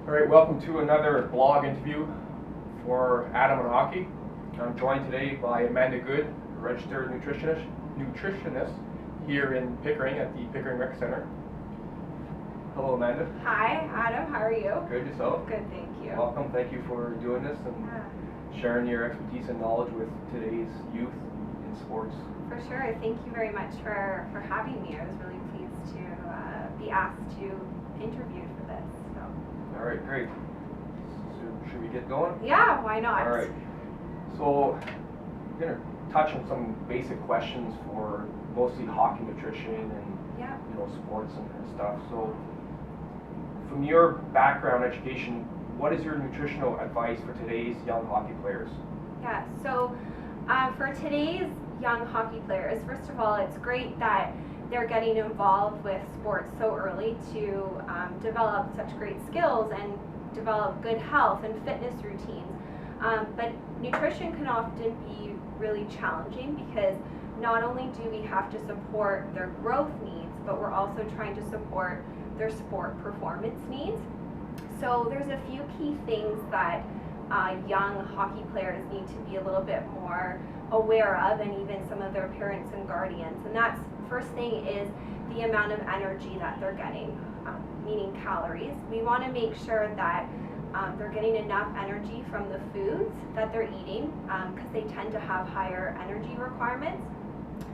All right, welcome to another blog interview for Adam on Hockey. I'm joined today by Amanda Good, a registered nutritionist here in Pickering at the Pickering Rec Center. Hello, Amanda. Hi, Adam. How are you? Good, yourself? Good, thank you. Welcome. Thank you for doing this and sharing your expertise and knowledge with today's youth in sports. For sure. Thank you very much for having me. I was really pleased to be asked to interview for this. So. All right, great. So should we get going? Yeah, why not? All right. So I'm going to touch on some basic questions for mostly hockey nutrition and sports and stuff. So from your background education, what is your nutritional advice for today's young hockey players? Yeah, so for today's young hockey players, first of all, it's great that they're getting involved with sports so early to develop such great skills and develop good health and fitness routines. But nutrition can often be really challenging because not only do we have to support their growth needs, but we're also trying to support their sport performance needs. So there's a few key things that young hockey players need to be a little bit more aware of, and even some of their parents and guardians. And that's, first thing is the amount of energy that they're getting, meaning calories. We want to make sure that they're getting enough energy from the foods that they're eating, because they tend to have higher energy requirements.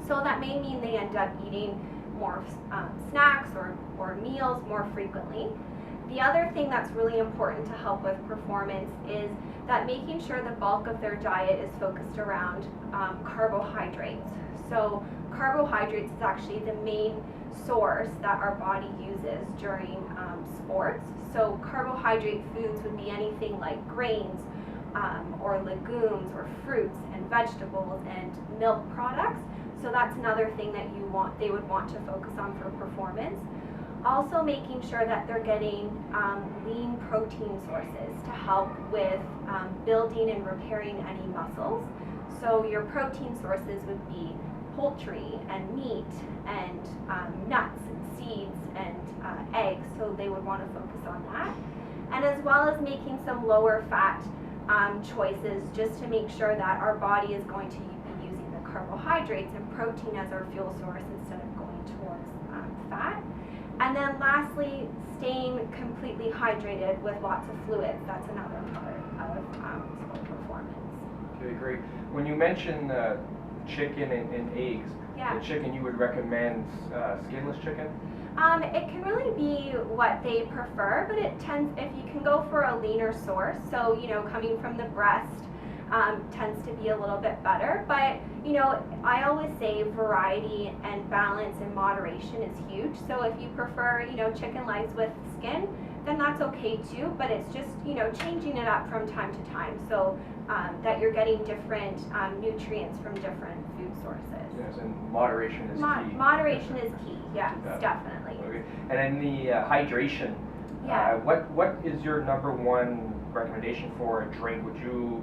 So that may mean they end up eating more snacks or meals more frequently. The other thing that's really important to help with performance is that making sure the bulk of their diet is focused around carbohydrates. So carbohydrates is actually the main source that our body uses during sports. So carbohydrate foods would be anything like grains or legumes or fruits and vegetables and milk products. So that's another thing that they would want to focus on for performance. Also making sure that they're getting lean protein sources to help with building and repairing any muscles. So your protein sources would be poultry and meat and nuts and seeds and eggs, so they would want to focus on that. And as well as making some lower fat choices, just to make sure that our body is going to be using the carbohydrates and protein as our fuel source instead of going towards fat. And then lastly, staying completely hydrated with lots of fluids. That's another part of sport performance. Okay, great. When you mention chicken and eggs, the chicken you would recommend skinless chicken? It can really be what they prefer, but it tends, if you can go for a leaner source, so coming from the breast tends to be a little bit better. But I always say variety and balance and moderation is huge. So if you prefer chicken legs with skin, then that's okay too, but it's just changing it up from time to time, so that you're getting different nutrients from different food sources. Yes, and moderation is key. Moderation is key, yes, definitely. Okay. And then the hydration, what is your number one recommendation for a drink? Would you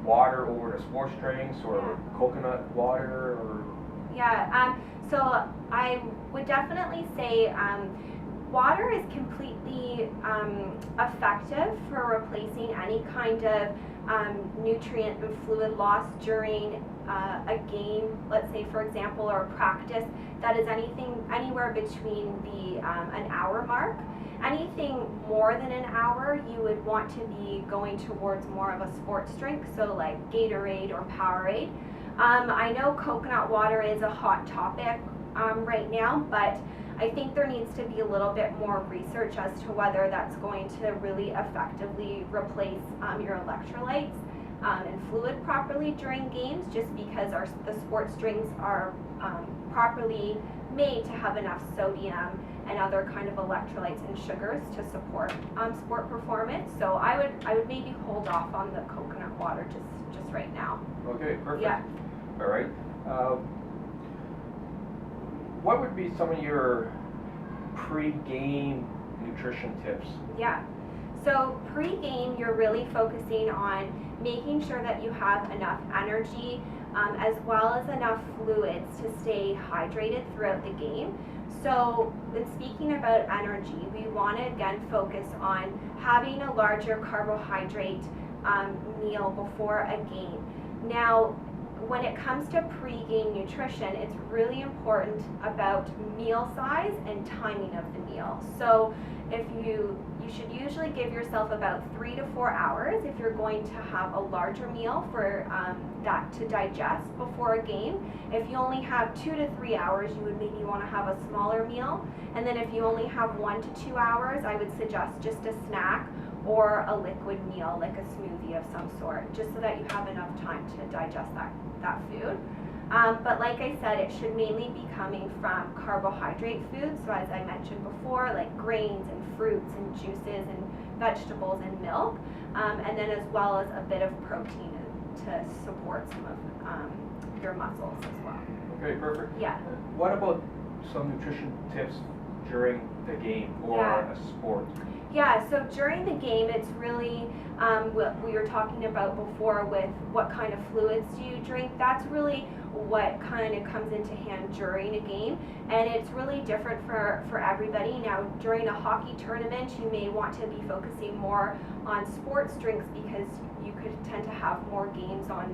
water over the sports drinks or coconut water? Or? So I would definitely say water is completely effective for replacing any kind of nutrient and fluid loss during a game, let's say for example, or a practice that is anywhere between the an hour mark. Anything more than an hour, you would want to be going towards more of a sports drink, so like Gatorade or Powerade. I know coconut water is a hot topic right now, but I think there needs to be a little bit more research as to whether that's going to really effectively replace your electrolytes and fluid properly during games, just because the sports drinks are properly made to have enough sodium and other kind of electrolytes and sugars to support sport performance. So I would maybe hold off on the coconut water just right now. Okay, perfect. Yeah. All right. What would be some of your pre-game nutrition tips? Yeah. So pre-game, you're really focusing on making sure that you have enough energy as well as enough fluids to stay hydrated throughout the game. So when speaking about energy, we want to again focus on having a larger carbohydrate meal before a game. Now, when it comes to pre-game nutrition, it's really important about meal size and timing of the meal. So if you should usually give yourself about 3 to 4 hours if you're going to have a larger meal for that to digest before a game. If you only have 2 to 3 hours, you would maybe want to have a smaller meal. And then if you only have 1 to 2 hours, I would suggest just a snack or a liquid meal like a smoothie of some sort, just so that you have enough time to digest that food. But like I said, it should mainly be coming from carbohydrate foods, so as I mentioned before, like grains and fruits and juices and vegetables and milk, and then as well as a bit of protein to support some of your muscles as well. Okay, perfect. Yeah. What about some nutrition tips during the game or a sport? Yeah, so during the game, it's really what we were talking about before with what kind of fluids do you drink. That's really what kind of comes into hand during a game, and it's really different for everybody. Now, during a hockey tournament, you may want to be focusing more on sports drinks because you could tend to have more games on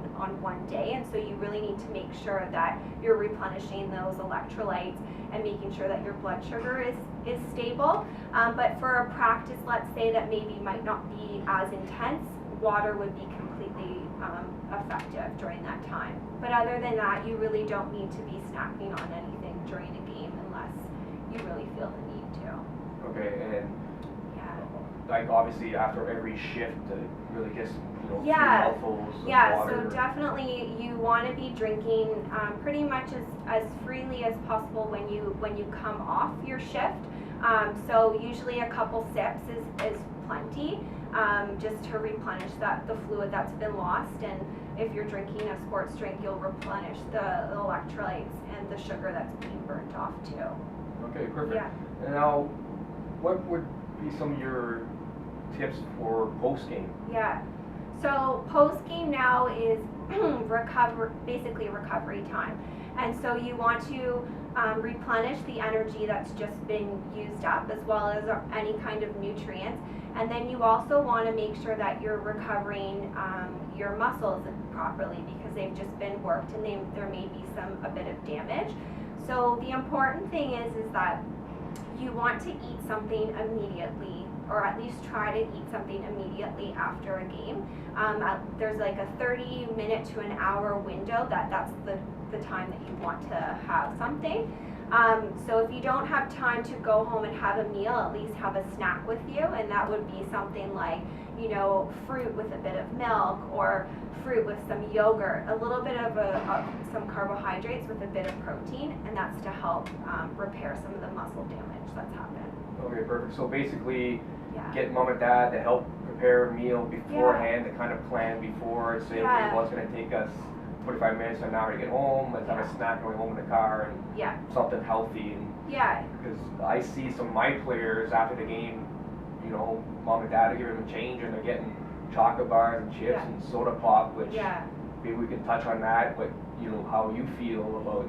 one day, and so you really need to make sure that you're replenishing those electrolytes and making sure that your blood sugar is stable. But for a practice, let's say that maybe might not be as intense, water would be completely effective during that time. But other than that, you really don't need to be snacking on anything during a game unless you really feel the need to. Okay, and like obviously after every shift to really get some, few mouthfuls of water. So definitely you want to be drinking pretty much as freely as possible when you come off your shift. So usually a couple sips is plenty, just to replenish the fluid that's been lost. And if you're drinking a sports drink, you'll replenish the electrolytes and the sugar that's being burnt off too. Okay, perfect. Yeah. And now, what would be some of your tips for post-game? Yeah. So post-game now is basically recovery time. And so you want to replenish the energy that's just been used up, as well as any kind of nutrients. And then you also want to make sure that you're recovering your muscles properly, because they've just been worked and there may be a bit of damage. So the important thing is that you want to eat something immediately, or at least try to eat something immediately after a game. There's like a 30-minute to an hour window that's the time that you want to have something. So if you don't have time to go home and have a meal, at least have a snack with you, and that would be something like, fruit with a bit of milk, or fruit with some yogurt, a little bit of some carbohydrates with a bit of protein, and that's to help repair some of the muscle damage that's happened. Okay, perfect. So basically, get mom and dad to help prepare a meal beforehand, to kind of plan before, and say, okay, well, it's going to take us 45 minutes or an hour to get home. Let's have a snack going home in the car, and something healthy. And because I see some of my players after the game, mom and dad are giving them change, and they're getting chocolate bars and chips and soda pop, which maybe we can touch on that. But how you feel about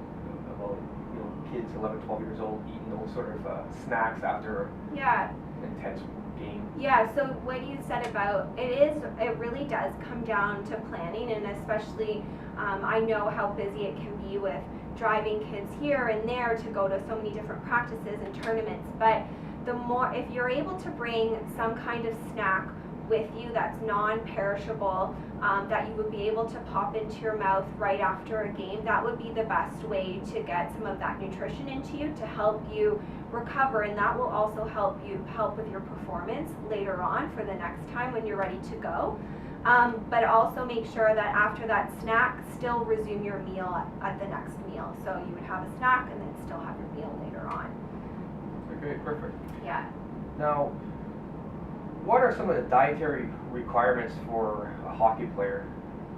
kids 11, 12 years old eating those sort of snacks after an intense game. Yeah, so what you said about it really does come down to planning, and especially I know how busy it can be with driving kids here and there to go to so many different practices and tournaments. But if you're able to bring some kind of snack with you that's non-perishable, that you would be able to pop into your mouth right after a game, that would be the best way to get some of that nutrition into you to help you recover, and that will also help with your performance later on for the next time when you're ready to go. But also make sure that after that snack, still resume your meal at the next meal. So you would have a snack and then still have your meal later on. Okay, perfect. Yeah. Now, what are some of the dietary requirements for a hockey player?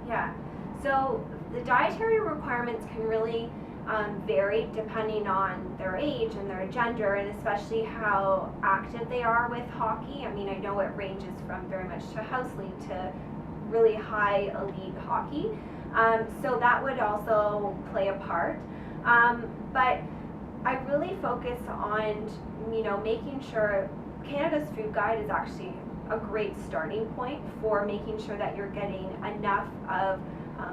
Yeah, so the dietary requirements can really vary depending on their age and their gender, and especially how active they are with hockey. I mean, I know it ranges from very much to house league to really high elite hockey. So that would also play a part. But I really focus on, making sure Canada's Food Guide is actually a great starting point for making sure that you're getting enough of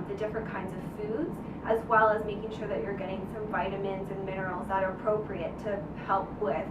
the different kinds of foods, as well as making sure that you're getting some vitamins and minerals that are appropriate to help with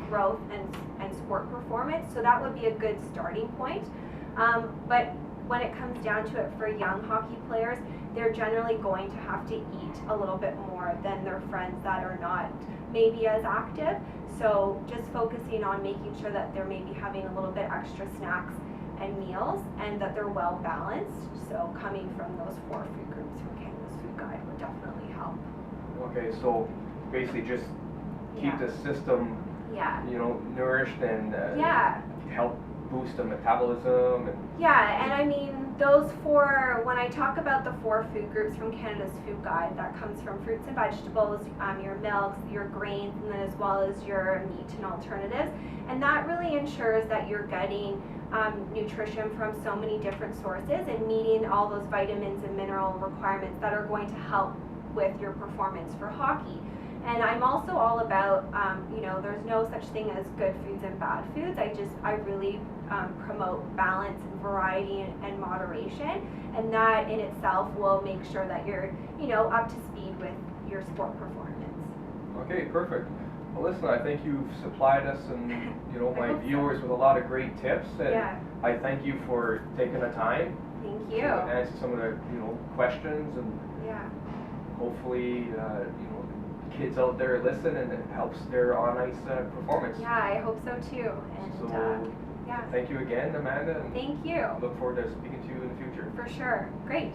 growth and sport performance. So that would be a good starting point. But when it comes down to it, for young hockey players, they're generally going to have to eat a little bit more than their friends that are not maybe as active. So just focusing on making sure that they're maybe having a little bit extra snacks and meals, and that they're well balanced. So coming from those 4 food groups from Canada's Food Guide would definitely help. Okay, so basically just keep the system, nourished and help boost the metabolism. And and I mean, those 4, when I talk about the 4 food groups from Canada's Food Guide, that comes from fruits and vegetables, your milks, your grains, and then as well as your meat and alternatives. And that really ensures that you're getting nutrition from so many different sources and meeting all those vitamins and mineral requirements that are going to help with your performance for hockey. And I'm also all about, there's no such thing as good foods and bad foods. I really promote balance and variety and moderation, and that in itself will make sure that you're, up to speed with your sport performance. Okay, perfect. Well, listen, I think you've supplied us and my viewers with a lot of great tips, and I thank you for taking the time. Thank you. To answer some of the questions, and hopefully kids out there listen and it helps their on ice performance. Yeah, I hope so too. And so thank you again, Amanda. And thank you. Look forward to speaking to you in the future. For sure. Great.